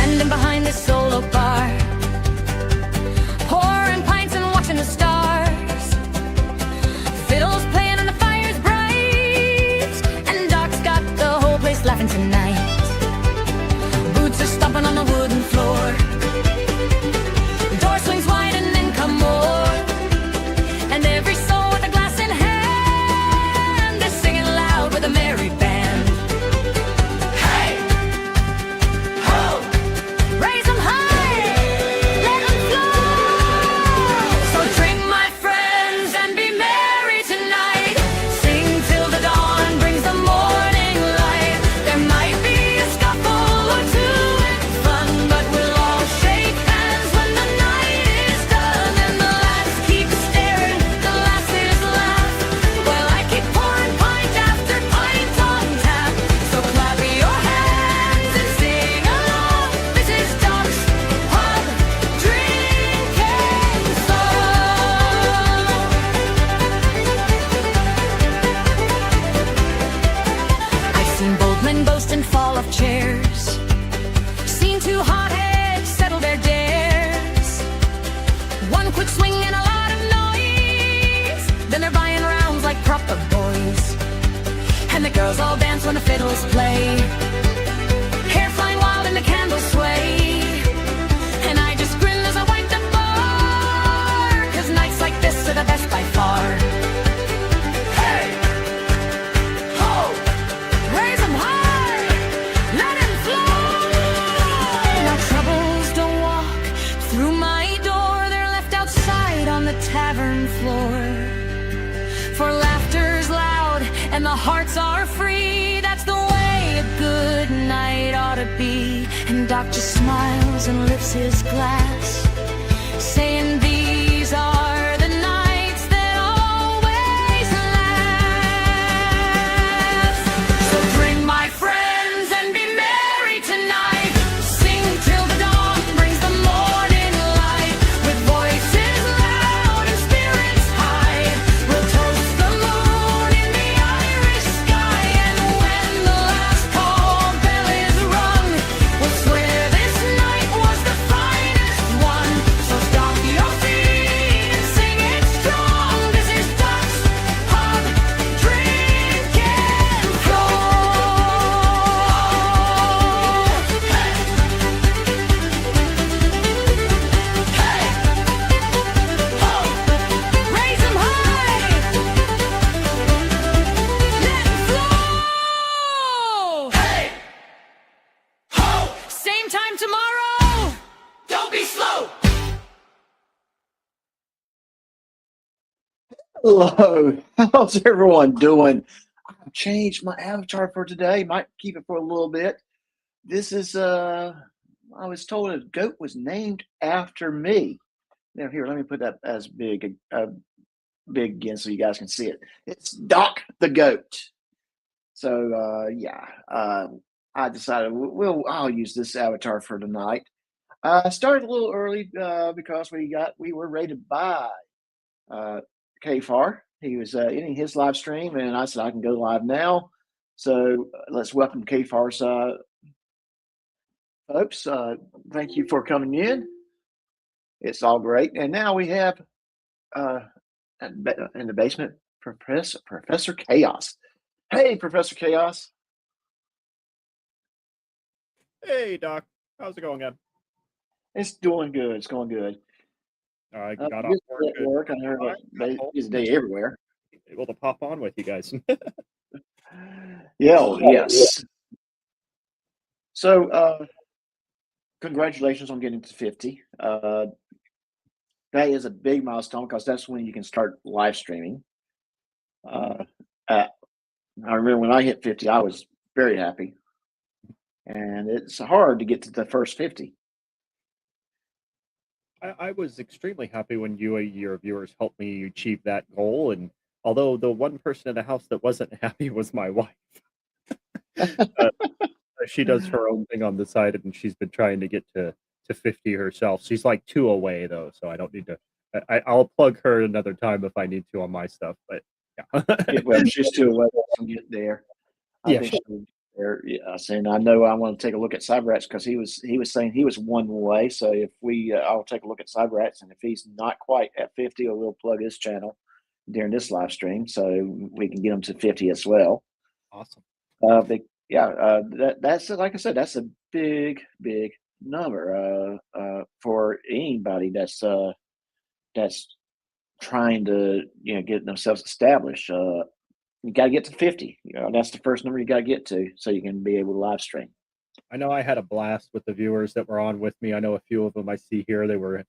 standing behind this solo bar, pouring pints and watching the stars. Fiddles playing and the fire's bright, and Doc's got the whole place laughing tonight. Boots are stomping on the wooden floor. The door swings wide and then come more, and every soul with a glass in hand is singing loud with a merry band. Hey, ho, raise 'em high, let 'em flow. So drink, my friends, and be merry tonight. Sing till the dawn brings the morning light. There might be a scuffle or two in fun, but we'll all shake hands when the night is done. And the lads keep staring, the lasses laugh, while I keep pouring pint after pint on tap. So clap your hands and sing along. This is Doc's Pub Drinking Song. I've seen bold men boast and fall off chairs, seen two hotheads settle their dares. One quick swing and a lot of noise, then they're buying rounds like proper boys. And the girls all dance when the fiddles play, hair flying wild and the candles sway. And I just grin as I wind the bar, 'cause nights like this are the best by far. Hey, ho, raise 'em high, let 'em flow. Now troubles don't walk through my door, they're left outside on the tavern floor. For laughter's loud and the hearts are free, that's the way a good night ought to be. And Doc just smiles and lifts his glass, saying these are the nights that always last. So drink, my friends, and be merry tonight. Sing till the dawn brings the morning light. With voices loud and spirits high, we'll toast the moon in the Irish sky. And when the last call bell is rung, we'll swear this night was the finest one. So stomp your feet and sing it strong. This is Doc's Pub Drinking Song. Hey, hey, ho, raise 'em high, let 'em flow. Hey, ho, same time tomorrow. Don't be slow. Hello, how's everyone doing? I've changed my avatar for today. Might keep it for a little bit. This is I was told a goat was named after me. Now here, let me put that as big again so you guys can see it. It's Doc the goat. So yeah, I decided I'll use this avatar for tonight. I started a little early because we were rated by KFAR. He was ending his live stream, and I said I can go live now. So let's welcome KFAR's folks. Thank you for coming in. It's all great. And now we have in the basement Professor Chaos. Hey, Professor Chaos. Hey, Doc. How's it going, again? It's doing good. It's going good. I got off Just work. at work. I heard it's a day everywhere. Able to pop on with you guys. Yeah, yes. So, congratulations on getting to 50. That is a big milestone because that's when you can start live streaming. I remember when I hit 50, I was very happy. And it's hard to get to the first 50. I was extremely happy when you and your viewers helped me achieve that goal. And although the one person in the house that wasn't happy was my wife. She does her own thing on the side, and she's been trying to get to 50 herself. She's like 2 away, though, so I don't need to. I'll plug her another time if I need to on my stuff. But yeah, Well, she's 2 away from getting there. I Yeah, think Yeah, saying I know I want to take a look at Cyberats because he was saying he was one way. So if we, I'll take a look at Cyberats, and if he's not quite at 50, we'll plug his channel during this live stream so we can get him to 50 as well. Awesome. But yeah, that's like I said, that's a big number for anybody that's trying to get themselves established. You got to get to 50. That's the first number you got to get to so you can be able to live stream. I know I had a blast with the viewers that were on with me. I know a few of them I see here. They were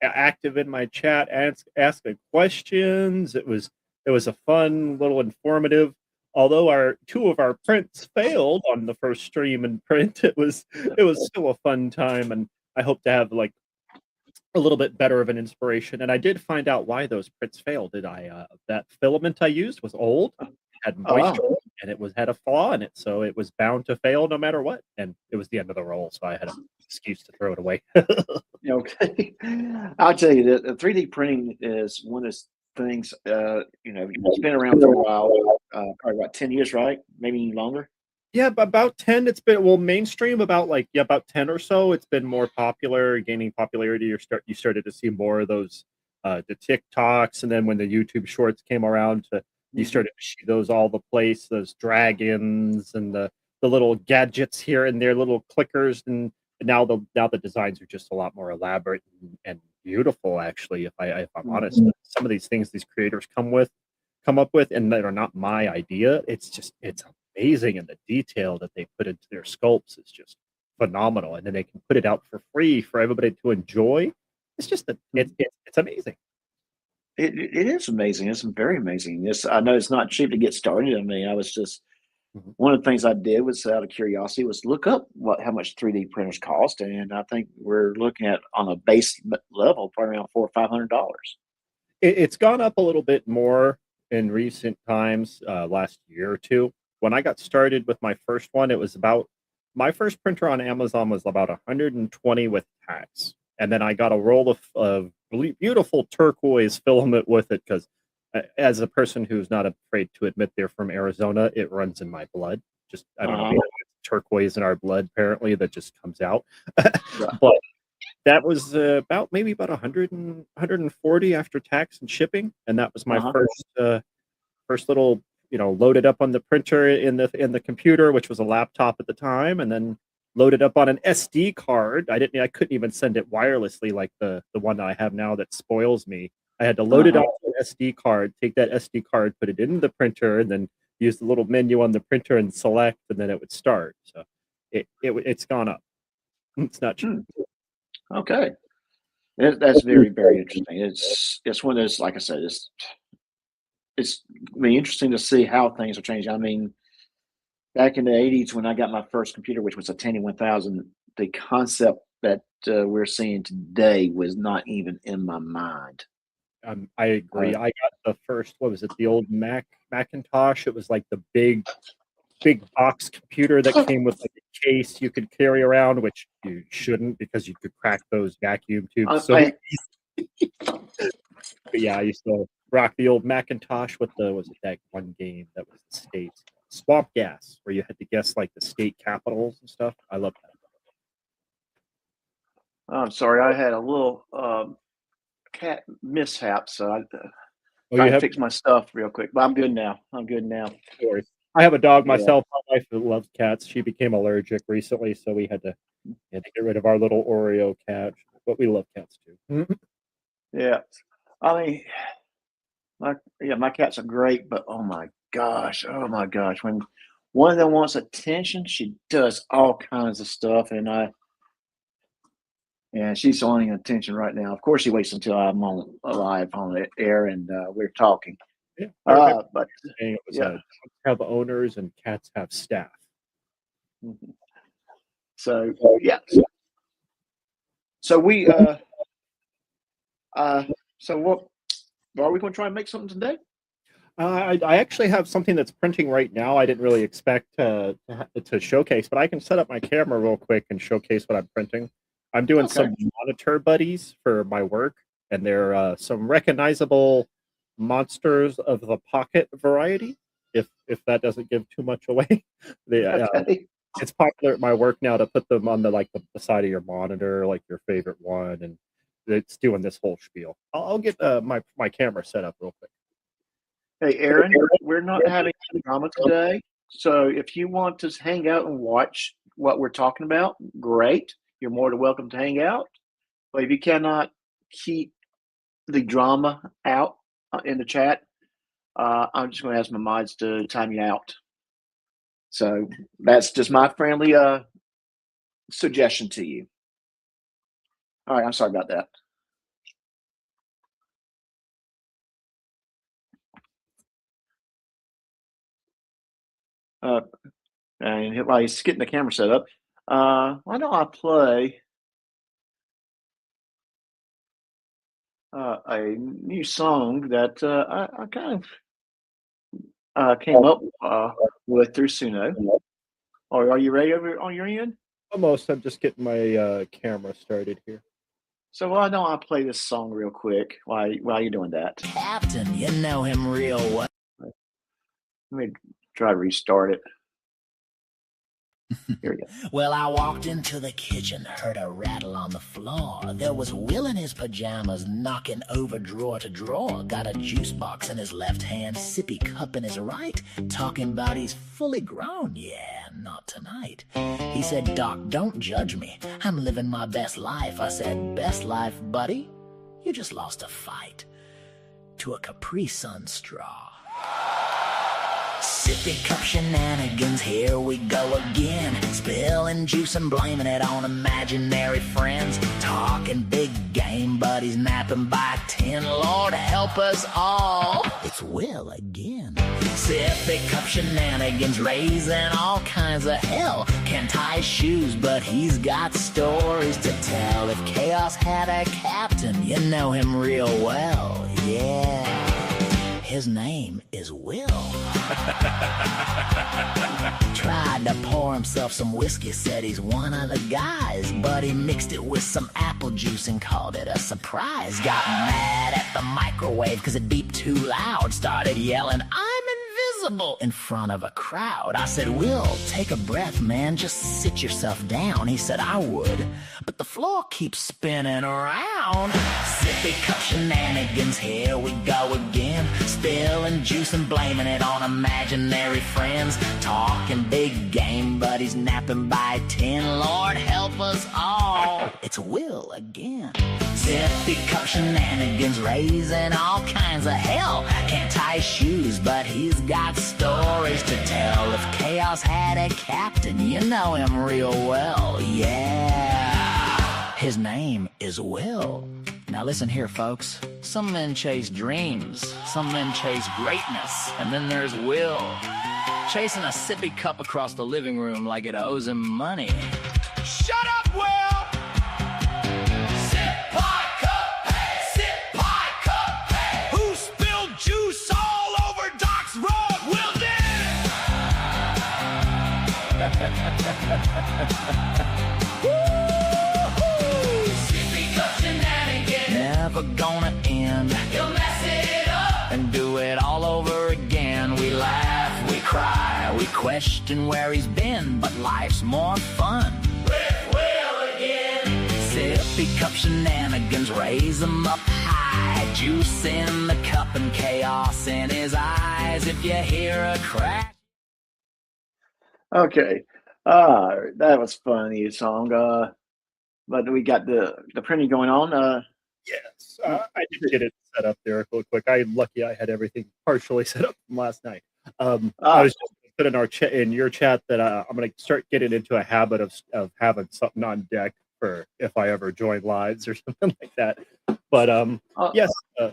active in my chat, asking questions. It was a fun, little informative. Although two of our prints failed on the first stream and print, it was still a fun time, and I hope to have like a little bit better of an inspiration. And I did find out why those prints failed. That filament I used was old, had moisture, and it had a flaw in it, so it was bound to fail no matter what. And it was the end of the roll, so I had an excuse to throw it away. Okay, I'll tell you that 3D printing is one of those things. It's been around for a while, probably about 10 years, right? Maybe longer. Yeah, about 10. It's been mainstream about about 10 or so. It's been more popular, gaining popularity. You started to see more of those the TikToks, and then when the YouTube Shorts came around, you started to see those all the place, those dragons and the little gadgets here and there, little clickers, and now the designs are just a lot more elaborate and beautiful. Actually, if I'm honest, some of these things these creators come up with, and that are not my idea. It's amazing, and the detail that they put into their sculpts is just phenomenal. And then they can put it out for free for everybody to enjoy. It's just it's amazing. It is amazing. It's very amazing. I know it's not cheap to get started. I mean, I was just one of the things I did was out of curiosity was look up how much 3D printers cost, and I think we're looking at on a base level probably around $400 or $500. It's gone up a little bit more in recent times, last year or two. When I got started with my first one, it was about my first printer on Amazon was about 120 with tax, and then I got a roll of beautiful turquoise filament with it because, as a person who's not afraid to admit they're from Arizona, it runs in my blood. Just I don't know, turquoise in our blood apparently that just comes out. But that was maybe about 140 after tax and shipping, and that was my first little loaded up on the printer in the computer, which was a laptop at the time, and then loaded up on an SD card. I couldn't even send it wirelessly like the one that I have now that spoils me. I had to load it onto an SD card, take that SD card, put it in the printer, and then use the little menu on the printer and select, and then it would start. So it's gone up. It's not cheap. Okay, that's very interesting. It's one of those, like I said, it's interesting to see how things are changing. I mean, back in the 80s when I got my first computer, which was a Tandy 1000, the concept that we're seeing today was not even in my mind. I agree. I got the first, what was it, the old Macintosh? It was like the big box computer that came with like a case you could carry around, which you shouldn't because you could crack those vacuum tubes so easy. But yeah, I used to rock the old Macintosh with that one game that was the state Swamp Gas, where you had to guess like the state capitals and stuff. I love that. I'm sorry, I had a little cat mishap, so I You have fix my stuff real quick. But I'm good now. I have a dog myself. My wife loves cats. She became allergic recently, so we had to get rid of our little Oreo cat. But we love cats too. Yeah, I mean, my cats are great, but oh my gosh, when one of them wants attention, she does all kinds of stuff, and she's wanting attention right now. Of course, she waits until I'm live on the air and we're talking. Yeah, but it was dogs have owners and cats have staff. So yeah, so we so what are we going to try and make something today? I actually have something that's printing right now. I didn't really expect to showcase, but I can set up my camera real quick and showcase what I'm printing. I'm doing some monitor buddies for my work, and they're some recognizable monsters of the pocket variety. if that doesn't give too much away. Okay. It's popular at my work now to put them on the side of your monitor, like your favorite one, and it's doing this whole spiel. I'll get my camera set up real quick. Hey, Aaron, we're not having any drama today. So if you want to hang out and watch what we're talking about, great. You're more than welcome to hang out. But if you cannot keep the drama out in the chat, I'm just going to ask my mods to time you out. So that's just my friendly suggestion to you. All right, I'm sorry about that. And while he's getting the camera set up, why don't I play a new song that I kind of came up with through Suno. Or are you ready over on your end? Almost. I'm just getting my camera started here. So why don't I play this song real quick while you're doing that? Captain, you know him real well. Let me try to restart it. Here we go. Well, I walked into the kitchen, heard a rattle on the floor. There was Will in his pajamas, knocking over drawer to drawer. Got a juice box in his left hand, sippy cup in his right. Talking about he's fully grown. Yeah, not tonight. He said, Doc, don't judge me. I'm living my best life. I said, best life, buddy? You just lost a fight to a Capri Sun straw. Sippy cup shenanigans, here we go again. Spilling juice and blaming it on imaginary friends. Talking big game, but he's napping by 10. Lord help us all, it's Will again. Sippy cup shenanigans, raising all kinds of hell. Can't tie shoes, but he's got stories to tell. If chaos had a captain, you know him real well, yeah. His name is Will. Tried to pour himself some whiskey, said he's one of the guys, but he mixed it with some apple juice and called it a surprise. Got mad at the microwave cause it beeped too loud. Started yelling, I'm invisible, in front of a crowd. I said, Will, take a breath, man, just sit yourself down. He said, I would, but the floor keeps spinning around. Sippy cup shenanigans, here we go again. Spilling juice and blaming it on imaginary friends. Talking big game, but he's napping by 10. Lord help us all, it's Will again. Sippy cup shenanigans, raising all kinds of hell. Can't tie shoes, but he's got stories to tell. If chaos had a captain, you know him real well, yeah. His name is Will. Now listen here, folks. Some men chase dreams, some men chase greatness, and then there's Will, chasing a sippy cup across the living room like it owes him money. Shut up, Will! Sip pie cup, hey! Sip pie cup, hey! Who spilled juice all over Doc's rug? Will did! Never gonna end. You'll mess it up and do it all over again. We laugh, we cry, we question where he's been, but life's more fun with Will again. Sippy cup shenanigans, raise them up high. Juice in the cup and chaos in his eyes. If you hear a crack. Okay. That was funny song. But we got the printing going on. Yes, I did get it set up there real quick. I'm lucky I had everything partially set up from last night. I was just put in your chat that I'm going to start getting into a habit of having something on deck for if I ever join lives or something like that. But yes,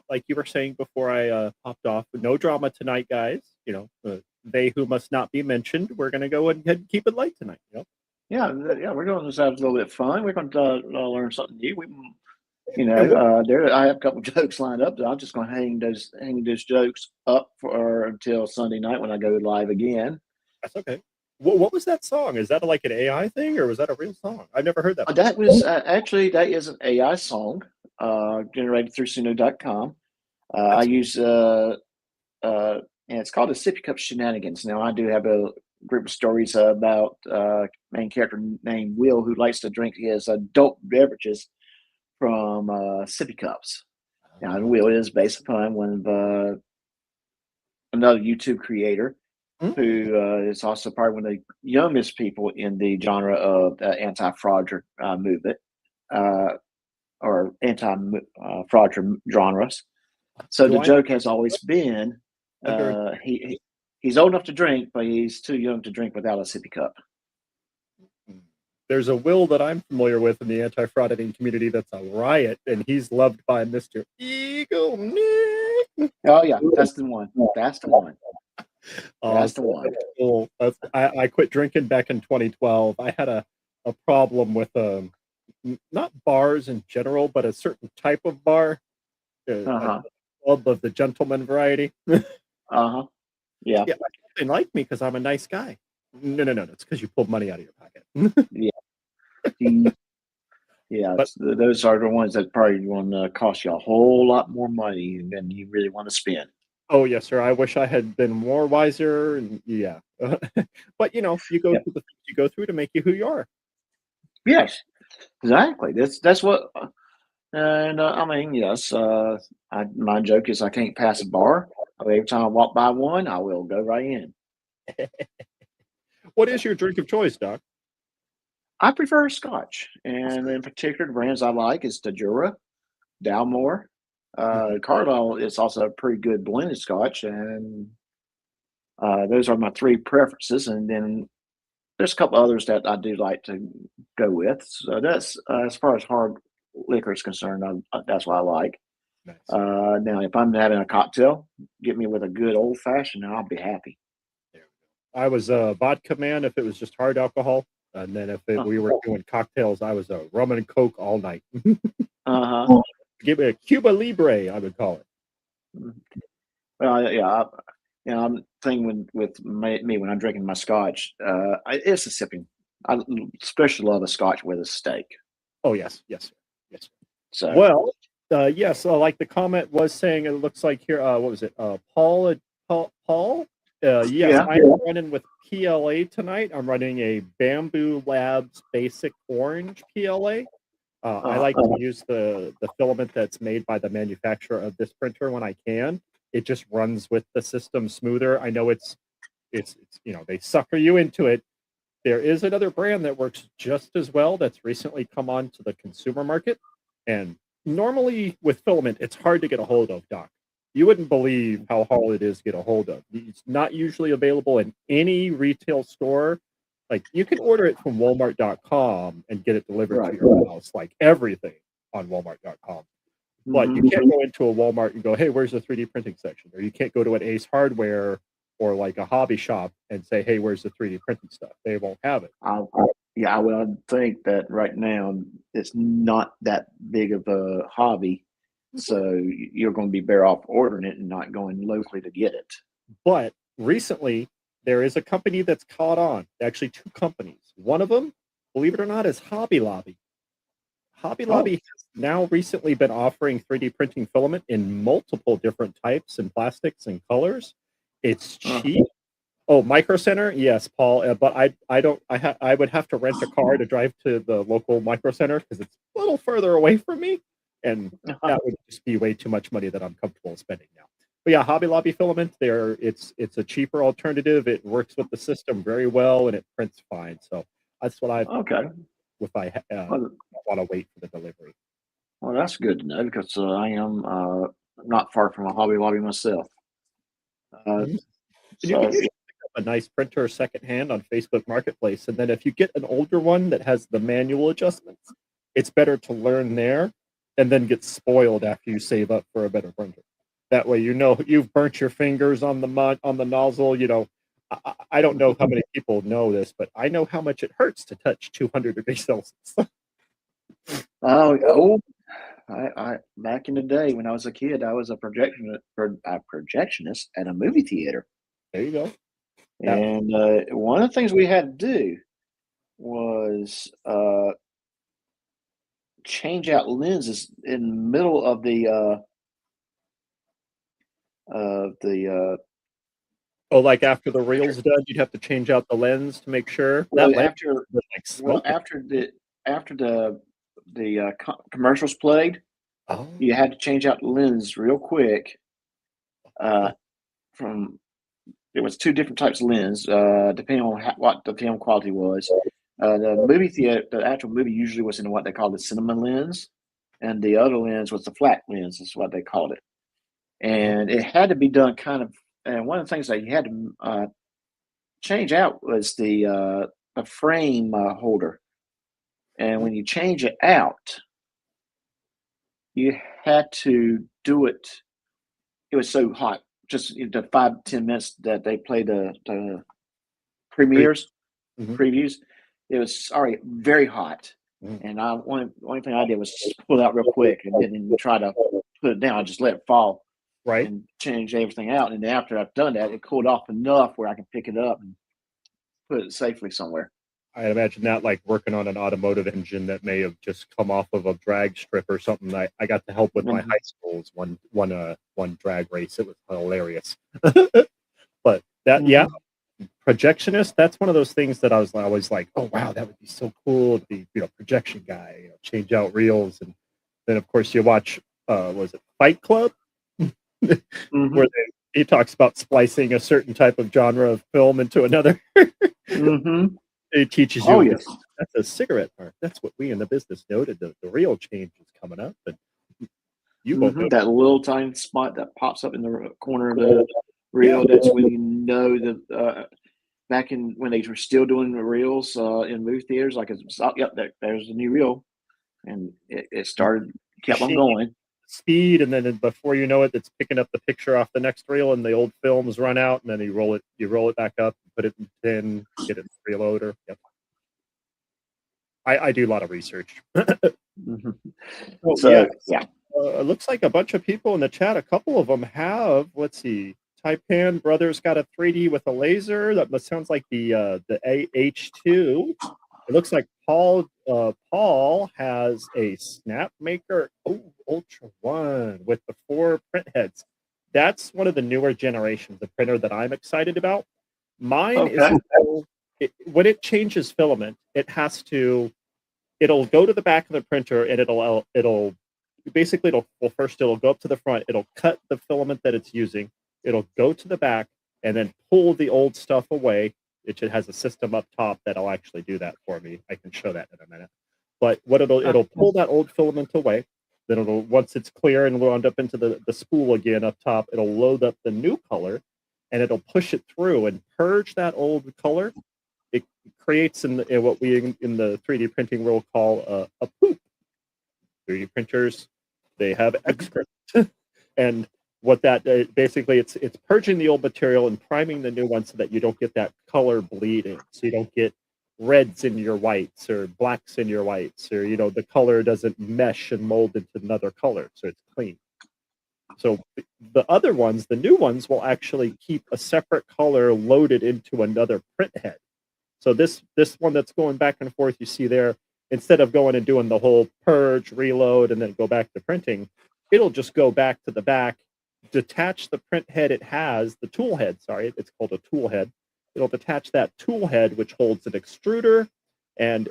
like you were saying before I popped off, no drama tonight, guys. You know, they who must not be mentioned. We're going to go ahead and keep it light tonight. You know? Yeah, we're going to have a little bit of fun. We're going to learn something new. I have a couple jokes lined up. I'm just going to hang those jokes up until Sunday night when I go live again. That's okay. What was that song? Is that like an AI thing, or was that a real song? I've never heard that. That was actually that is an AI song generated through Suno.com. I use and it's called the Sippy Cup Shenanigans. Now, I do have a group of stories about main character named Will who likes to drink his adult beverages from sippy cups. Now, Will is based upon one of another YouTube creator who is also probably one of the youngest people in the genre of anti-fraud movement or anti-fraud genres. So Do the I joke has always been under he's old enough to drink, but he's too young to drink without a sippy cup. there's a Will that I'm familiar with in the anti-frauditing community that's a riot, and he's loved by Mr. Eagle Nick. Oh yeah, that's the one. That's the one. That's the So one. that's cool. I quit drinking back in 2012. I had a problem with not bars in general, but a certain type of bar, a Uh-huh. club of the gentleman variety. Uh-huh. Yeah. Yeah, they like me because I'm a nice guy. No, it's because you pulled money out of your pocket. The- yeah, But those are the ones that probably want to cost you a whole lot more money than you really want to spend. oh yes, sir. I wish I had been more wiser. And yeah, but you go Yeah. through the things you go through to make you who you are. Yes, exactly. That's what. And I mean, yes. My joke is I can't pass a bar. Every time I walk by one, I will go right in. What is your drink of choice, Doc? I prefer Scotch, and in particular, the brands I like is the Jura, Dalmore. Mhm. Carlisle is also a pretty good blended Scotch, and those are my three preferences. And then there's a couple others that I do like to go with. So that's as far as hard liquor is concerned. That's what I like. Nice. Now, if I'm having a cocktail, get me with a good old fashioned, and I'll be happy. I was a vodka man if it was just hard alcohol, and then if Uh we were doing cocktails, I was a rum and coke all night. huh. Give me a Cuba Libre, I would call it. Well, yeah. I'm thinking with me when I'm drinking my scotch, it's a sipping. I especially love a scotch with a steak. Oh yes, yes, yes. So, Well, yes, like the comment was saying, it looks like here. What was it? Paul. Yes, yeah. I'm running with PLA tonight. I'm running a Bamboo Labs Basic Orange PLA. I like to use the filament that's made by the manufacturer of this printer when I can. It just runs with the system smoother. I know it's they sucker you into it. There is another brand that works just as well that's recently come on to the consumer market. And normally with filament, it's hard to get a hold of, Doc. You wouldn't believe how hard it is to get a hold of. It's not usually available in any retail store. Like you can order it from Walmart.com and get it delivered Right. to your house, like everything on Walmart.com. But you can't go into a Walmart and go, hey, where's the 3D printing section? Or you can't go to an Ace Hardware or like a hobby shop and say, hey, where's the 3D printing stuff? They won't have it. I would think that right now it's not that big of a hobby, so you're going to be better off ordering it and not going locally to get it. But recently, there is a company that's caught on. Actually, two companies. One of them, believe it or not, is Hobby Lobby. Hobby Lobby has now recently been offering 3D printing filament in multiple different types and plastics and colors. It's cheap. Oh, Micro Center, yes, Paul. But I would have to rent a car to drive to the local Micro Center because it's a little further away from me, and that would just be way too much money that I'm comfortable spending now. But yeah, Hobby Lobby filament, it's a cheaper alternative. It works with the system very well, and it prints fine. So that's what I Okay. if I Well, want to wait for the delivery. well, that's good to know because I am not far from a Hobby Lobby myself. And you So can usually pick up a nice printer secondhand on Facebook Marketplace, and then if you get an older one that has the manual adjustments, it's better to learn there and then get spoiled after you save up for a better printer. That way, you've burnt your fingers on the nozzle. I don't know how many people know this, but I know how much it hurts to touch 200 degrees Celsius. oh, I back in the day when I was a kid, I was a projectionist at a movie theater, There you go. That and one of the things we had to do was change out lenses in the middle of the Oh, like after the reel's done, you'd have to change out the lens to make sure Well, that lens after was like well smoking. after the commercials played, Oh, you had to change out the lens real quick. From There was two different types of lens, depending on what the film quality was. The actual movie usually was in what they called the cinema lens, and the other lens was the flat lens, is what they called it. oh, And it had to be done kind of. And one of the things that you had to change out was the frame holder. And when you change it out, you had to do it. It was so hot, just the 5 to 10 minutes that they played the pre- premieres mhm, previews. It was already very hot, mhm. and only thing I did was just pull it out real quick and didn't even try to put it down. I just let it fall Right. and change everything out. And after I've done that, it cooled off enough where I can pick it up and put it safely somewhere. I imagine that like working on an automotive engine that may have just come off of a drag strip or something. I got to help with my Mhm. high school's one drag race. It was hilarious. But that, yeah, Mhm. projectionist, that's one of those things that I was always like, oh wow, that would be so cool to be, projection guy, change out reels. And then of course you watch was it Fight Club? Where Mhm. he talks about splicing a certain type of genre of film into another. Mhm. It teaches Oh you yes. that's a cigarette mark. That's what we in the business noted. The real change is coming up, and you won't know. That little tiny spot that pops up in the corner of the Yeah, reel. That's when you know that. Back in when they were still doing the reels in movie theaters, like it's yep, there's a new reel, and it started kept on machine going. speed, and then before you know it, it's picking up the picture off the next reel, and the old films run out, and then you roll it back up, put it in tin, get it in the reloader. Yep. I do a lot of research. Mhm. Oh yeah, So yeah, it looks like a bunch of people in the chat. A couple of them have. Let's see. Taipan Brothers got a 3D with a laser. That sounds like the AH2. It looks like Paul has a Snapmaker Ultra One with the 4 print heads. That's one of the newer generations of printer that I'm excited about. Mine is okay, when it changes filament, it'll go to the back of the printer and it'll basically it'll go up to the front, it'll cut the filament that it's using, it'll go to the back and then pull the old stuff away. It has a system up top that'll actually do that for me. I can show that in a minute. But what it'll pull that old filament away. Then it'll, once it's clear and wound up into the spool again up top, it'll load up the new color and it'll push it through and purge that old color. It creates in what we in the 3D printing world call a poop. 3D printers, they have excrement. And what that basically it's purging the old material and priming the new one so that you don't get that color bleeding, so you don't get reds in your whites or blacks in your whites, or the color doesn't mesh and mold into another color, so it's clean. So the other ones, the new ones, will actually keep a separate color loaded into another print head. So this one that's going back and forth, you see there, instead of going and doing the whole purge, reload, and then go back to printing, it'll just go back to the back, detach the print head it has, the tool head, sorry, it's called a tool head. It'll detach that tool head, which holds an extruder and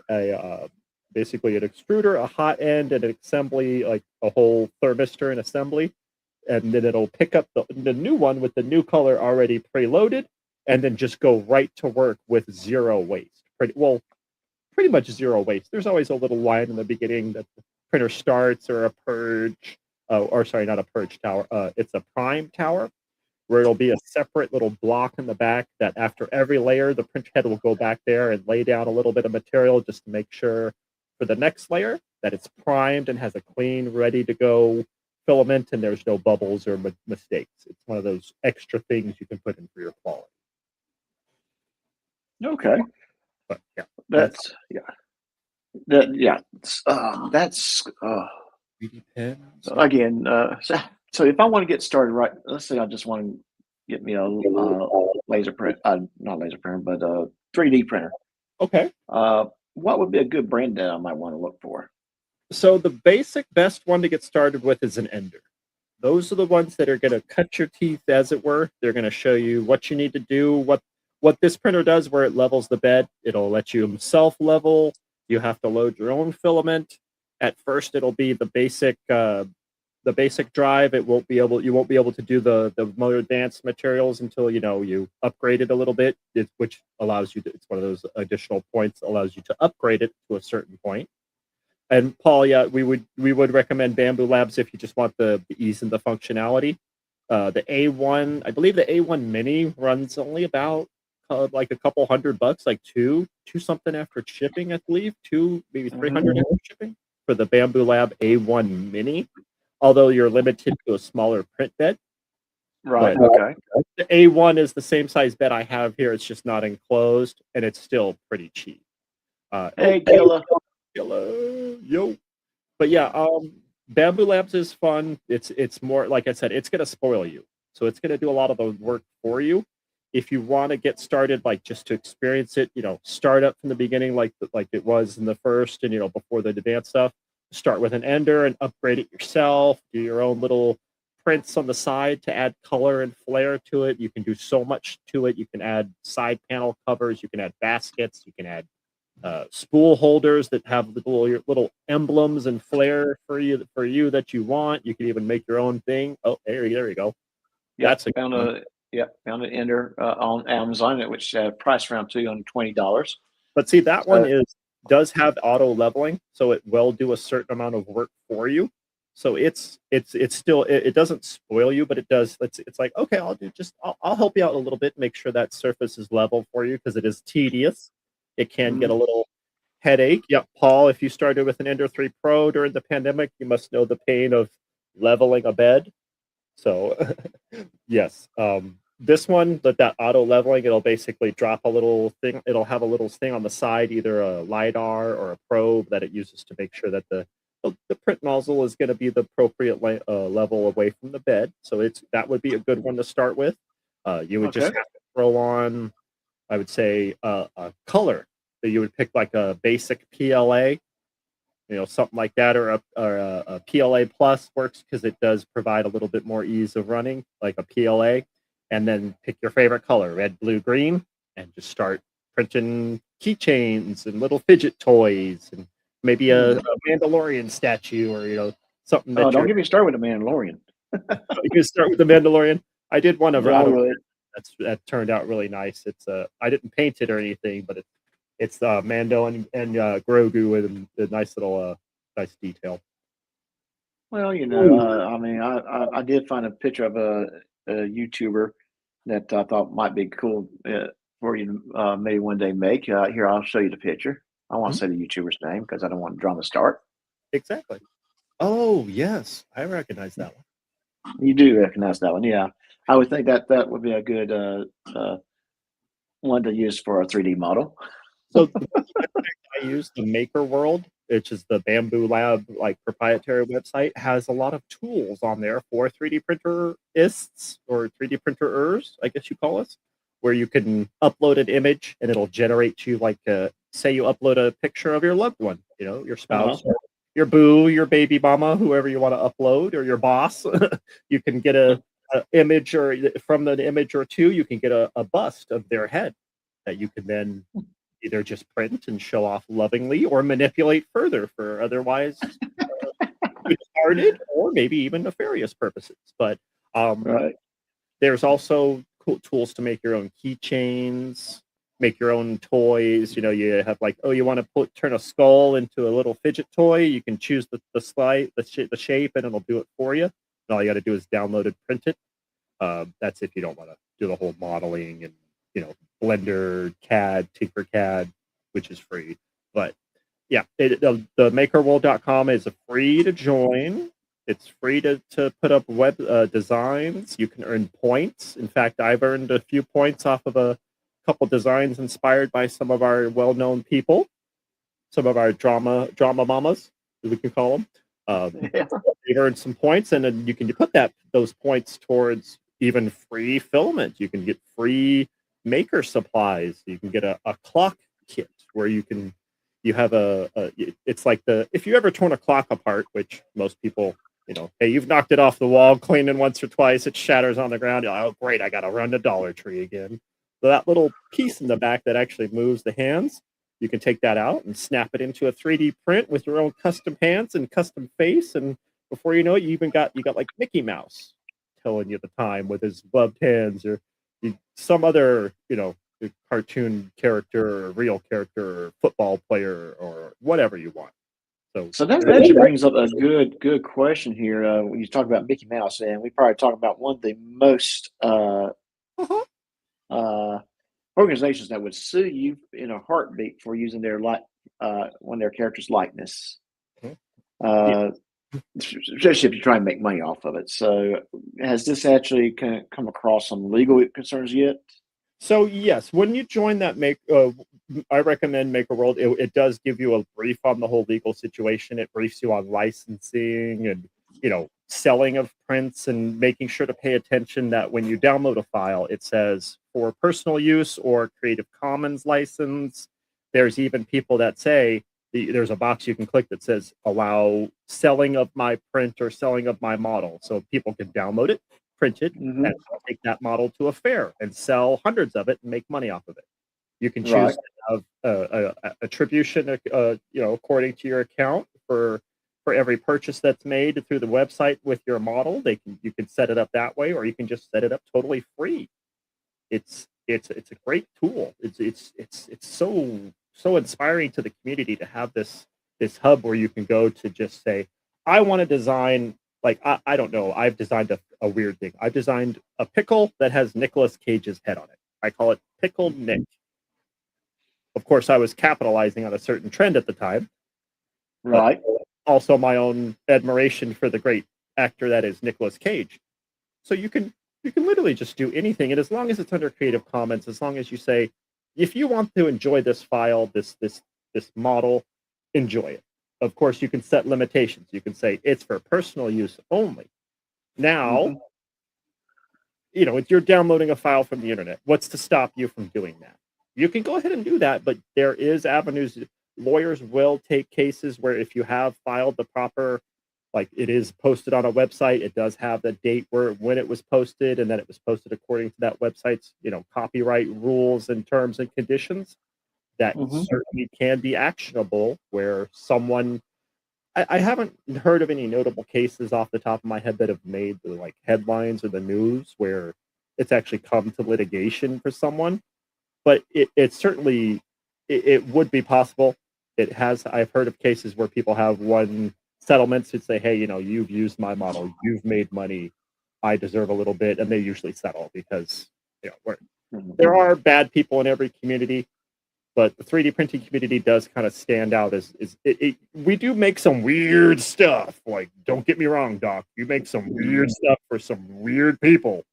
basically an extruder, a hot end, and an assembly, like a whole thermistor and assembly. And then it'll pick up the new one with the new color already preloaded, and then just go right to work with zero waste. Pretty much zero waste. There's always a little line in the beginning that the printer starts, or a purge, or sorry, not a purge tower. It's a prime tower, where it'll be a separate little block in the back that after every layer, the print head will go back there and lay down a little bit of material just to make sure for the next layer that it's primed and has a clean, ready to go filament, and there's no bubbles or mistakes. It's one of those extra things you can put in for your quality. okay. But yeah, That's yeah. That's 3D pens. again. So if I want to get started, right? Let's say I just want to get me a laser print, not laser printer, but a 3D printer. Okay. What would be a good brand that I might want to look for? So the basic best one to get started with is an Ender. those are the ones that are going to cut your teeth, as it were. They're going to show you what you need to do, what this printer does, where it levels the bed. It'll let you self-level. You have to load your own filament. At first, it'll be the basic drive. You won't be able to do the more advanced materials until you upgrade it a little bit, which allows you to. It's one of those additional points that allows you to upgrade it to a certain point. And Paul, yeah, we would recommend Bamboo Labs if you just want the ease and the functionality. The A1, I believe the A1 Mini runs only about like a couple $100, like two something after shipping, I believe, maybe 300 after shipping for the Bamboo Lab A1 Mini. Although you're limited to a smaller print bed. Right. But, Okay. The A1 is the same size bed I have here. It's just not enclosed, and it's still pretty cheap. Hey, Killa. Hello, yo. But yeah, Bamboo Labs is fun. It's more, like I said, it's gonna spoil you. So it's gonna do a lot of the work for you. If you want to get started, like just to experience it, start up from the beginning, like it was in the first, and before the advanced stuff. Start with an ender and upgrade it yourself. Do your own little prints on the side to add color and flair to it. You can do so much to it. You can add side panel covers. You can add baskets. You can add spool holders that have your little emblems and flair for you that you want. You can even make your own thing. Oh, there you go. Yeah, That's found an ender on Amazon, which priced around $220. But see, that one does have auto leveling, so it will do a certain amount of work for you. So it's still, it doesn't spoil you, but it does. It's like, okay, I'll help you out a little bit, make sure that surface is level for you, because it is tedious. It can get a little headache. Yep, Paul, if you started with an Ender 3 Pro during the pandemic, you must know the pain of leveling a bed. So yes, this one, that auto leveling, it'll basically drop a little thing. It'll have a little thing on the side, either a LiDAR or a probe that it uses to make sure that the print nozzle is going to be the appropriate level away from the bed. So that would be a good one to start with. You would just have to throw on, I would say, a color. So you would pick like a basic PLA, something like that, or a PLA Plus works because it does provide a little bit more ease of running, like a PLA. And then pick your favorite color, red, blue, green, and just start printing keychains and little fidget toys, and maybe a Mandalorian statue, or something. Oh, don't get me started with the Mandalorian. You can start with the Mandalorian. I did one of that turned out really nice. It's I didn't paint it or anything, but it's Mando and Grogu with a nice little nice detail. Well, I mean, I did find a picture of a YouTuber that I thought might be cool for you to maybe one day make. Here, I'll show you the picture. I want to say the YouTuber's name because I don't want drama to start. Exactly. Oh, yes. I recognize that one. You do recognize that one, yeah. I would think that would be a good one to use for a 3D model. So I use the Maker World, which is the Bamboo Lab proprietary website, has a lot of tools on there for 3D printerists or 3D printerers, I guess you call us, where you can upload an image and it'll generate you say you upload a picture of your loved one, your spouse, or your boo, your baby mama, whoever you want to upload, or your boss. You can get a image, or from an image or two, you can get a bust of their head that you can then either just print and show off lovingly, or manipulate further for otherwise good-hearted or maybe even nefarious purposes. But there's also cool tools to make your own keychains, make your own toys. You have you want to turn a skull into a little fidget toy. You can choose the shape, and it'll do it for you. And all you got to do is download and print it. That's if you don't want to do the whole modeling and Blender, CAD, Tinkercad, which is free. But yeah, the makerworld.com is free to join. It's free to put up web designs. You can earn points. In fact, I've earned a few points off of a couple designs inspired by some of our well-known people, some of our drama mamas, as we can call them. They've earned some points, and then you can put those points towards even free filament. You can get free maker supplies. You can get a clock kit where you have it's like if you ever torn a clock apart, which most people Hey, you've knocked it off the wall, cleaned it once or twice, it shatters on the ground. You're like, oh, great, I got to run to Dollar Tree again. So that little piece in the back that actually moves the hands, you can take that out and snap it into a 3D print with your own custom hands and custom face. And before you know it, you got like Mickey Mouse telling you the time with his gloved hands, or some other, cartoon character or real character or football player or whatever you want. So that actually brings up a good question here. When you talk about Mickey Mouse, and we probably talk about one of the most organizations that would sue you in a heartbeat for using their one of their characters' likeness, especially if you try and make money off of it. So, has this actually come across some legal concerns yet? So yes, when you join that I recommend MakerWorld. It does give you a brief on the whole legal situation. It briefs you on licensing and selling of prints, and making sure to pay attention that when you download a file, it says for personal use or Creative Commons license. There's even people that say there's a box you can click that says allow selling of my print or selling of my model, so people can download it, print it, and take that model to a fair and sell hundreds of it and make money off of it. You can choose to have attribution, according to your account for every purchase that's made through the website with your model. You can set it up that way, or you can just set it up totally free. It's a great tool. It's so inspiring to the community to have this hub where you can go to just say, I want to design. Like, I don't know. I've designed a weird thing. I've designed a pickle that has Nicolas Cage's head on it. I call it Pickled Nick. Of course, I was capitalizing on a certain trend at the time. Right. Also my own admiration for the great actor that is Nicolas Cage. So you can literally just do anything. And as long as it's under Creative Commons, as long as you say, if you want to enjoy this file, this model, enjoy it. Of course, you can set limitations. You can say it's for personal use only. Now, if you're downloading a file from the internet, what's to stop you from doing that? You can go ahead and do that, but there is avenues. Lawyers will take cases where if you have filed the proper, like it is posted on a website, it does have the date when it was posted, and then it was posted according to that website's, copyright rules and terms and conditions. That certainly can be actionable, where someone, I haven't heard of any notable cases off the top of my head that have made the like headlines or the news where it's actually come to litigation for someone, but it certainly it would be possible. I've heard of cases where people have won settlements to say, hey, you've used my model, you've made money, I deserve a little bit, and they usually settle because there are bad people in every community. But the 3D printing community does kind of stand out as we do make some weird stuff. Like, don't get me wrong, Doc. You make some weird stuff for some weird people.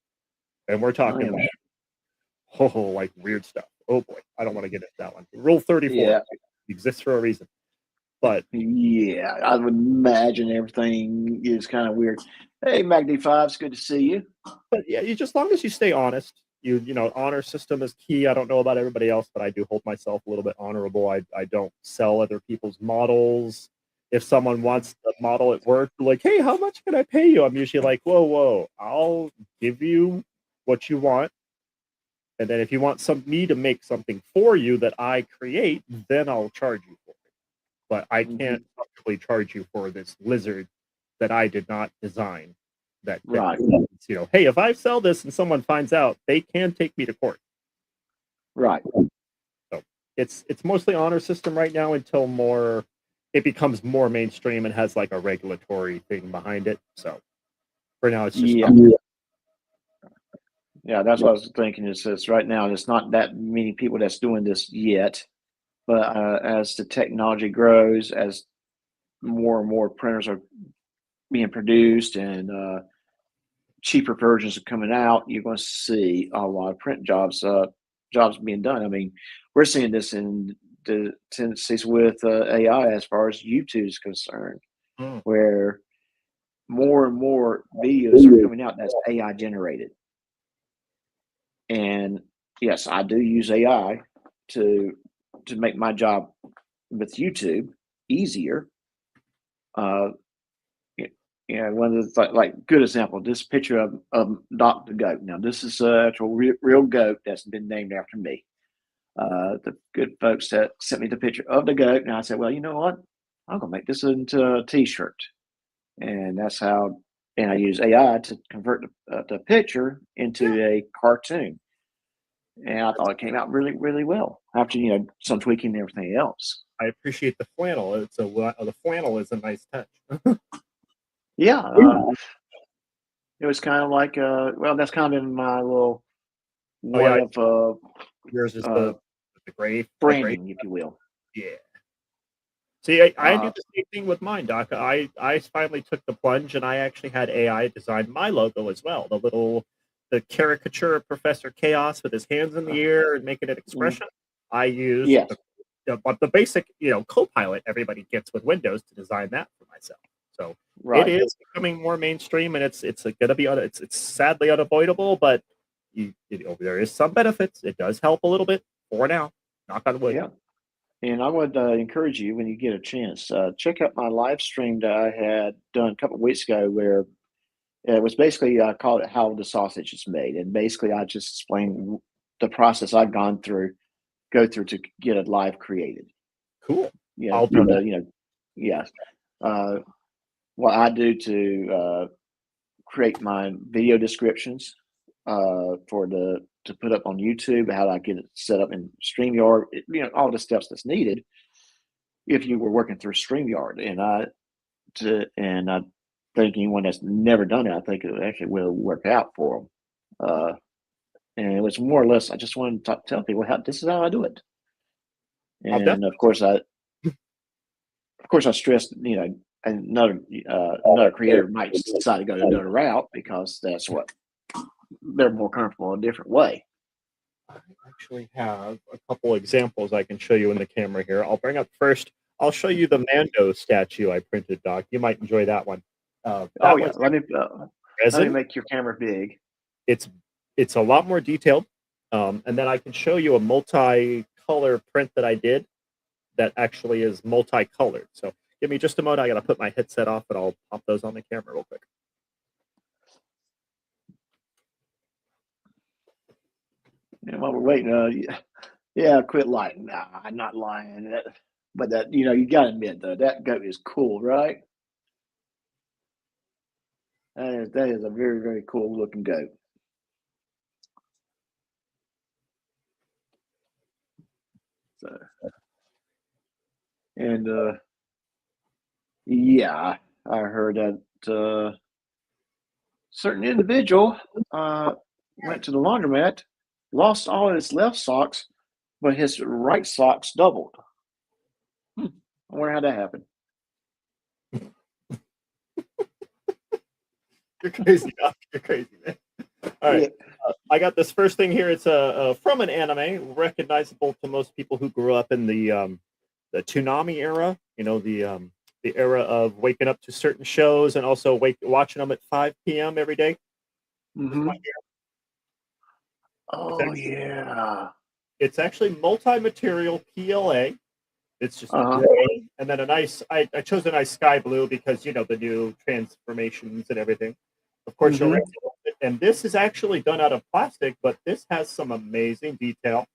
And we're talking like weird stuff. Oh boy, I don't want to get into that one. Rule 34 exists for a reason. But yeah, I would imagine everything is kind of weird. Hey, MacD5, it's good to see you. But yeah, as long as you stay honest. Honor system is key. I don't know about everybody else, but I do hold myself a little bit honorable. I don't sell other people's models. If someone wants the model at work, like, hey, how much can I pay you? I'm usually like, whoa, I'll give you what you want. And then if you want me to make something for you that I create, then I'll charge you for it. But I can't actually charge you for this lizard that I did not design. Hey, if I sell this and someone finds out, they can take me to court. Right. So it's mostly honor system right now until it becomes more mainstream and has like a regulatory thing behind it. So for now, it's just that's what I was thinking. Is right now there's not that many people that's doing this yet, but as the technology grows, as more and more printers are being produced and cheaper versions are coming out, you're going to see a lot of print jobs being done. I mean, we're seeing this in the tendencies with AI as far as YouTube is concerned, where more and more videos are coming out that's AI generated. And yes, I do use AI to make my job with YouTube easier. one of the like good example. This picture of Doc the goat. Now this is a actual real goat that's been named after me. The good folks that sent me the picture of the goat, and I said, well, you know what? I'm gonna make this into a T-shirt, and that's how. And I use AI to convert the picture into a cartoon, and I thought it came out really well after some tweaking and everything else. I appreciate the flannel. The flannel is a nice touch. Yeah, it was kind of like well, that's kind of been my little Oh yeah, way of yours is uh, the gray branding, if you will. Yeah. See, I do Uh, the same thing with mine, Doc. I finally took the plunge, and I actually had AI design my logo as well. The caricature of Professor Chaos with his hands in the air and making an expression. I used yes, the basic, Copilot everybody gets with Windows to design that for myself. So it right. is becoming more mainstream, and it's going to be it's sadly unavoidable, but there is some benefits. It does help a little bit for now. Knock on wood. Yeah. And I would encourage you when you get a chance, check out my live stream that I had done a couple of weeks ago, where it was basically I called it "How the Sausage is Made," and basically I just explained the process I've go through to get it live created. Cool. You know, I'll do from that. the yeah, uh, what I do to create my video descriptions to put up on YouTube, how I get it set up in StreamYard, all the steps that's needed if you were working through StreamYard. And I think anyone that's never done it, I think it actually will work out for them. And it was more or less, I just wanted to tell people how this is how I do it. I'll And definitely. of course, I stressed, another creator might decide to go another route because that's what they're more comfortable a different way. I actually have a couple examples I can show you in the camera here. I'll bring up first. I'll show you the Mando statue I printed, Doc. You might enjoy that one. Oh That yeah, one's let me resin. make your camera big. It's a lot more detailed, and then I can show you a multi-color print that I did that actually is multicolored. So give me just a moment. I got to put my headset off, and I'll pop those on the camera real quick. And while we're waiting, yeah, quit lying. Nah, I'm not lying. But that you got to admit though, that goat is cool, right? That is a very cool looking goat. So, and yeah, I heard that certain individual went to the laundromat, lost all his left socks, but his right socks doubled. I wonder how that happened. You're crazy, Doc. You're crazy, man. All right. I got this first thing here. It's from an anime, recognizable to most people who grew up in the Toonami era. The era of waking up to certain shows and also watching them at 5 p.m. every day. Mm-hmm. Oh yeah. It's actually multi-material PLA. It's just Uh-huh. gray, and then a nice. I chose a nice sky blue because the new transformations and everything. Of course, Mm-hmm. and this is actually done out of plastic, but this has some amazing detail,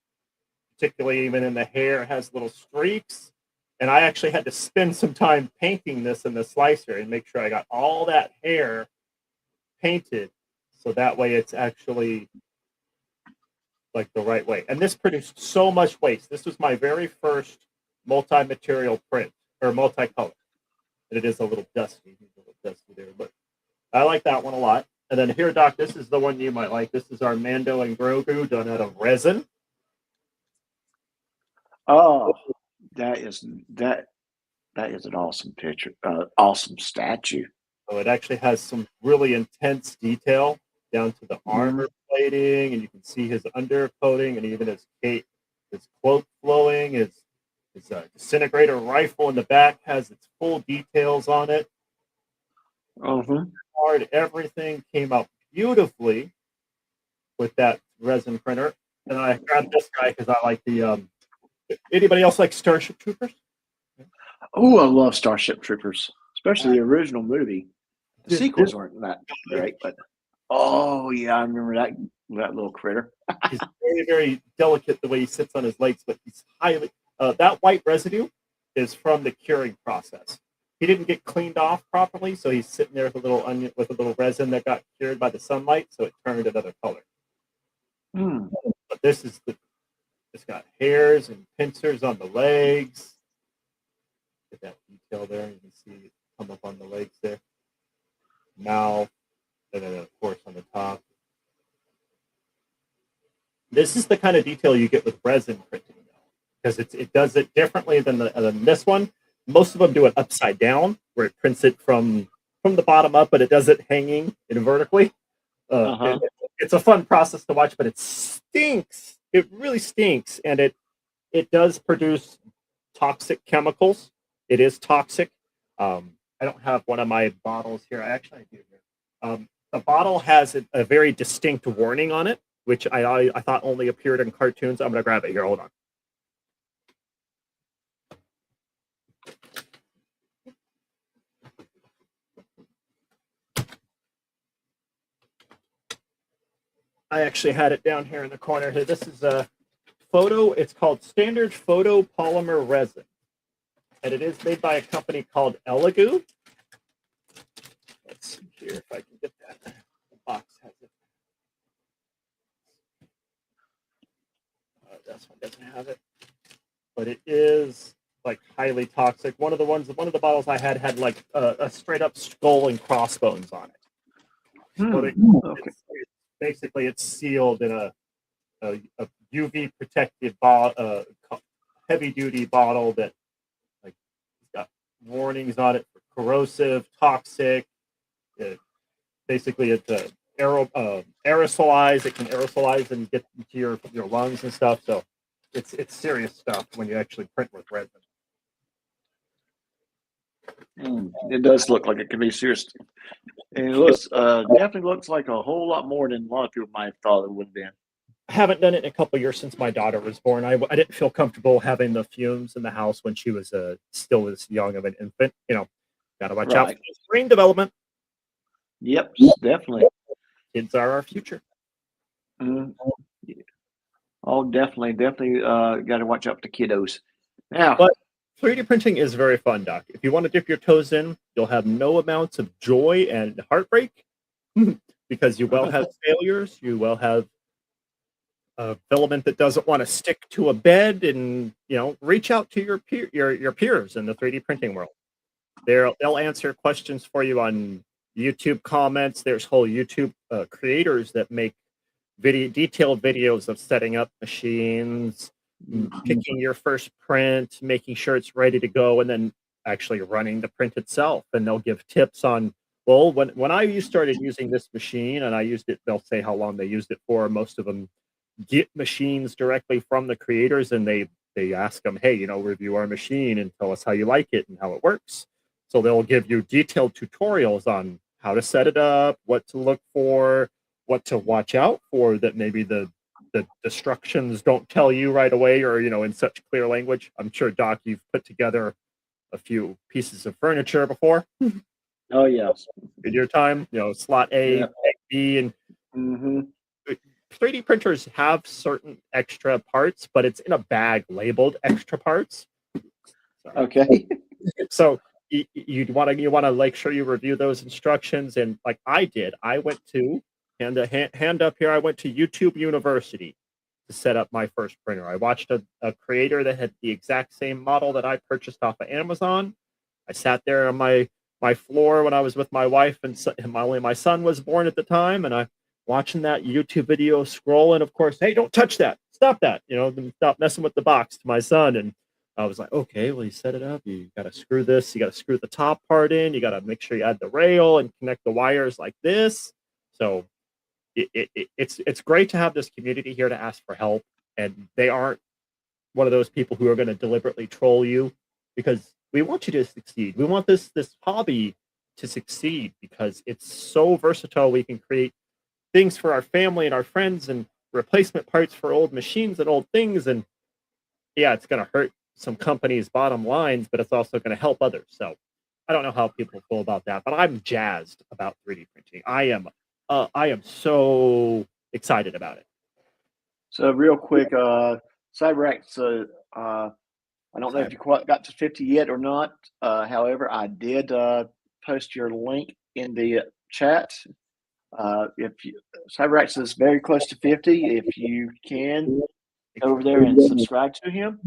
particularly even in the hair. It has little streaks, and I actually had to spend some time painting this in the slicer and make sure I got all that hair painted, so that way it's actually like the right way. And this produced so much waste. This was my very first multi-material print or multicolor. And it is a little dusty. There, but I like that one a lot. And then here, Doc, this is the one you might like. This is our Mando and Grogu done out of resin. Oh, that is an awesome picture. Awesome statue. So it actually has some really intense detail down to the armor plating, and you can see his undercoating and even his cape, his cloak flowing, his disintegrator rifle in the back has its full details on it. Everything came out beautifully with that resin printer. And I grabbed this guy because I like the. Anybody else like Starship Troopers? Oh, I love Starship Troopers, especially the original movie. The sequels weren't that great, but oh yeah, I remember that little critter. He's very, very delicate the way he sits on his legs, but he's highly. That white residue is from the curing process. He didn't get cleaned off properly, so he's sitting there with a little onion with a little resin that got cured by the sunlight, so it turned another color. Hmm. But this is it's got hairs and pincers on the legs. Get that detail there. You can see it come up on the legs there. Mouth, and then of course on the top. This is the kind of detail you get with resin printing, because it does it differently than this one. Most of them do it upside down, where it prints it from the bottom up, but it does it hanging and vertically. It's a fun process to watch, but it stinks. It really stinks, and it does produce toxic chemicals. It is toxic. I don't have one of my bottles here. I do here. The bottle has a very distinct warning on it, which I thought only appeared in cartoons. I'm going to grab it here. Hold on. I actually had it down here in the corner here. This is a photo. It's called Standard Photo Polymer Resin, and it is made by a company called Elegoo. Let's see here if I can get that. The box has it. This one doesn't have it, but it is like highly toxic. One of the bottles I had like a straight up skull and crossbones on it. Okay. Basically, it's sealed in a UV protected heavy duty bottle that like got warnings on it for corrosive, toxic. Basically, it's aerosolized. It can aerosolize and get into your lungs and stuff. So it's serious stuff when you actually print with resin. It does look like it could be serious. And it looks definitely looks like a whole lot more than a lot of people might have thought it would have been. I haven't done it in a couple of years since my daughter was born. I didn't feel comfortable having the fumes in the house when she was still as young of an infant. Got to watch out for brain development. Yep, definitely. Kids are our future. Oh, definitely got to watch out for the kiddos. Now, but 3D printing is very fun, Doc. If you want to dip your toes in, you'll have no amounts of joy and heartbreak because you will have failures. You will have a filament that doesn't want to stick to a bed, and reach out to your peers in the 3D printing world. They'll answer questions for you on YouTube comments. There's whole YouTube creators that make detailed videos of setting up machines, picking your first print, making sure it's ready to go, and then actually running the print itself. And they'll give tips on, well, when I started using this machine and I used it, they'll say how long they used it for. Most of them get machines directly from the creators, and they ask them, hey, review our machine and tell us how you like it and how it works. So they'll give you detailed tutorials on how to set it up, what to look for, what to watch out for that maybe the instructions don't tell you right away, or in such clear language. I'm sure, Doc, you've put together a few pieces of furniture before. Oh yes, in your time, slot A, B, and 3D printers have certain extra parts, but it's in a bag labeled extra parts. Okay. So you want to make sure you review those instructions, and like I did, I went to hand up here. I went to YouTube University to set up my first printer. I watched a creator that had the exact same model that I purchased off of Amazon. I sat there on my floor when I was with my wife, and my son was born at the time, and I watching that YouTube video, scrolling. Of course, hey, don't touch that! Stop that! Stop messing with the box to my son. And I was like, okay, well, you set it up. You got to screw this. You got to screw the top part in. You got to make sure you add the rail and connect the wires like this. So it's great to have this community here to ask for help, and they aren't one of those people who are going to deliberately troll you, because we want you to succeed. We want this hobby to succeed because it's so versatile. We can create things for our family and our friends, and replacement parts for old machines and old things. And yeah, it's going to hurt some companies' bottom lines, but it's also going to help others. So I don't know how people feel about that, but I'm jazzed about 3D printing. I am so excited about it. So real quick, CyberX, I don't know if you quite got to 50 yet or not. However, I did post your link in the chat. If you, CyberX is very close to 50. If you can, go over there and subscribe to him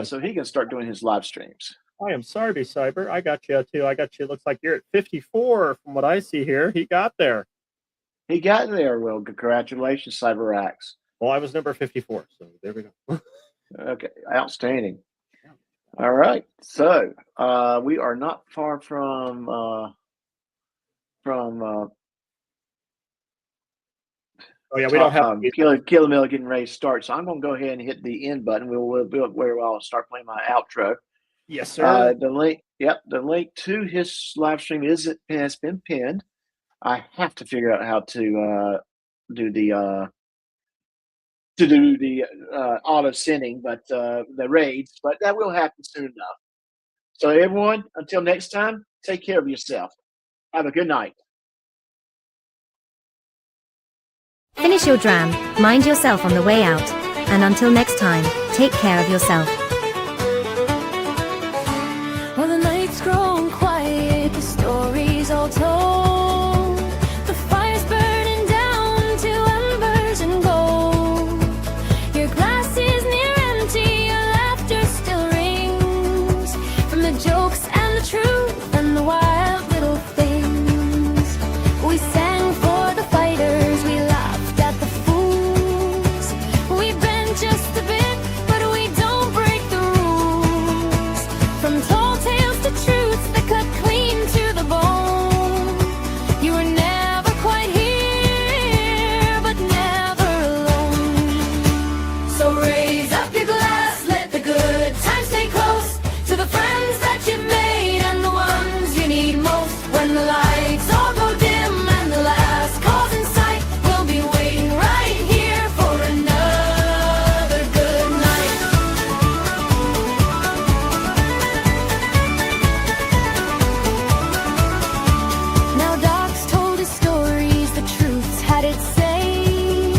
so he can start doing his live streams. I am sorry, Cyber. I got you too. I got you. Looks like you're at 54 from what I see here. He got there. He got there. Well, congratulations, CyberX. Well, I was number 54, so there we go. Okay, outstanding. All right, so we are not far from Oh yeah, we don't have Kill Mill getting ready to start. So I'm going to go ahead and hit the end button. I'll start playing my outro. Yes, sir. The link to his live stream has been pinned. I have to figure out how to do the auto sending, but the raids, but that will happen soon enough. So everyone, until next time, take care of yourself. Have a good night. Finish your dram, mind yourself on the way out, and until next time, take care of yourself. Well, the night's grown quiet, the story's all told. The fire's burning down to embers and gold. Your glass is near empty, your laughter still rings from the jokes and the truth and the wild little things. We sang for the fighters, we laughed at the fools. We bend just a bit, but we don't break the rules. From tall tales to truths that cut clean to the bone. You were never quite here, but never alone. So raise up your glass, let the good times stay close to the friends that you've made and the ones you need most. When the lights all go dim and the last call's in sight, we'll be waiting right here for another good night. Now Doc's told his stories, the truth's had its say,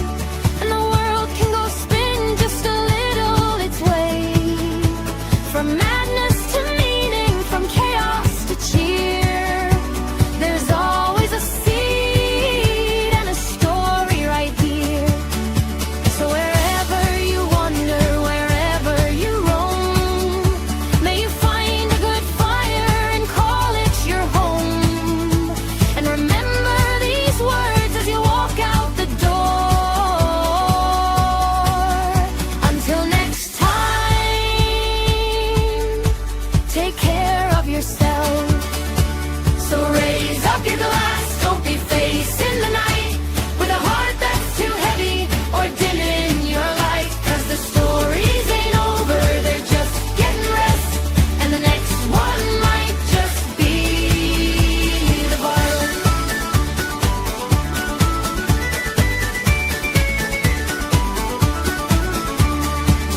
and the world can go spin just a little its way. From madness to meaning, from chaos to cheer, there's always a seed and a story right here. So wherever you wander, wherever you roam, may you find a good fire and call it your home. And remember these words as you walk out the door. Until next time, take care of yourself. So raise up your glass, don't be facing the night with a heart that's too heavy or dimming your light. 'Cause the stories ain't over, they're just getting rest, and the next one might just be the bottom.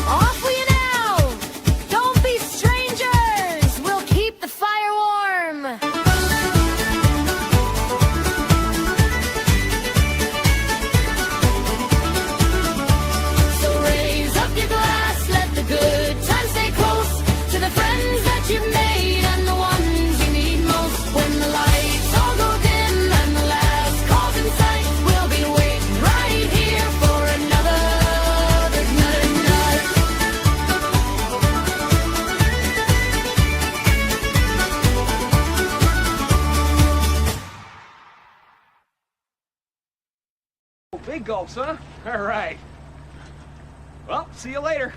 Off with you now! Don't be strangers! We'll keep the fire warm! So raise up your glass, let the good times stay close to the friends that you've made and the ones you need most. When the lights all go dim and the last call's in sight, we'll be waiting right here for another good night. Big gulps, huh? All right. Well, see you later.